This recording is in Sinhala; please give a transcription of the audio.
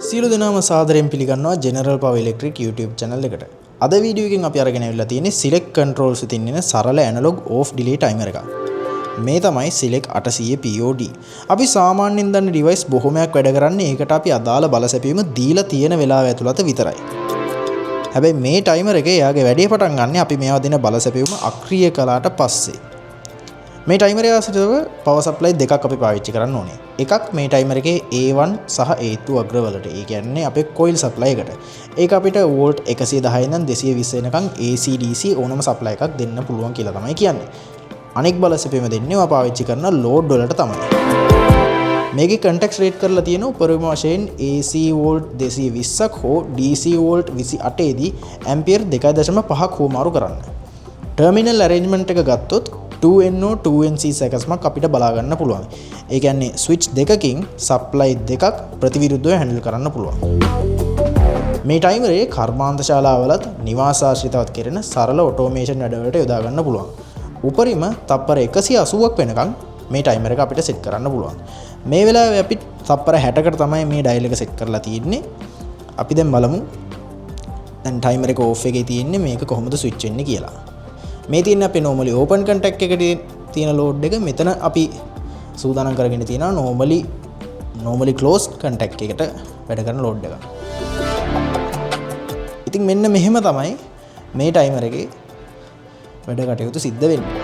සියලු දෙනාම සාදරයෙන් පිළිගන්නවා General Power Electric YouTube channel එකට. අද වීඩියෝ එකෙන් අපි අරගෙන ආවිල්ලා තියෙන්නේ select controls එකකින් ඉන්න සරල analog off delay timer එකක්. මේ තමයි select 800 POD. අපි සාමාන්‍යයෙන් දන්න device බොහොමයක් වැඩ කරන්නේ ඒකට අපි අදාළ බල සැපීම දීලා තියෙන වෙලාව ඇතුළත විතරයි. හැබැයි මේ timer එකේ යාගේ වැඩේ පටන් ගන්න අපි මේවා දෙන බල සැපීම අක්‍රිය කළාට පස්සේ. මේ timer එක ආශ්‍රිතව power supply දෙකක් අපි පාවිච්චි කරන්න ඕනේ. එකක් මේ timer එකේ A1 සහ A2 අග්‍රවලට. ඒ කියන්නේ අපේ coil supply එකට. ඒක අපිට volt 110 ඉඳන් 220 වෙනකන් AC DC ඕනම supply එකක් දෙන්න පුළුවන් කියලා තමයි කියන්නේ. අනෙක් බල සැපීම දෙන්නේ ඔයා පාවිච්චි කරන load වලට තමයි. මේකේ context rate කරලා තියෙන උපරිම වශයෙන් AC volt 220ක් හෝ DC volt 28 දී ampere 2.5ක් හුවමාරු කරන්න. terminal arrangement එක ගත්තොත් 2NO 2NC සැකස්මක් අපිට බලා ගන්න පුළුවන්. ඒ කියන්නේ ස්විච් දෙකකින් සප්ලයි දෙකක් ප්‍රතිවිරුද්ධව හැන්ඩල් කරන්න පුළුවන්. මේ ටයිමර් එකේ කර්මාන්ත ශාලාවලත් නිවාස ආශ්‍රිතවත් කෙරෙන සරල ඔටෝමේෂන් වැඩවලට යොදා ගන්න පුළුවන්. උපරිම තප්පර 180ක් වෙනකන් මේ ටයිමර් එක අපිට සෙට් කරන්න පුළුවන්. මේ වෙලාවේ අපි තප්පර 60කට තමයි මේ ඩයල් එක සෙට් කරලා තියෙන්නේ. අපි දැන් බලමු දැන් ටයිමර් එක ඕෆ් එකේ තියෙන්නේ මේක කොහොමද ස්විච් වෙන්නේ කියලා. මේ තියෙන අපේ normally open contact එකේ තියෙන load එක මෙතන අපි සූදානම් කරගෙන තියෙනවා normally closed contact එකට වැඩ කරන load එක. ඉතින් මෙන්න මෙහෙම තමයි මේ timer එකේ වැඩ කටයුතු සිද්ධ වෙන්නේ.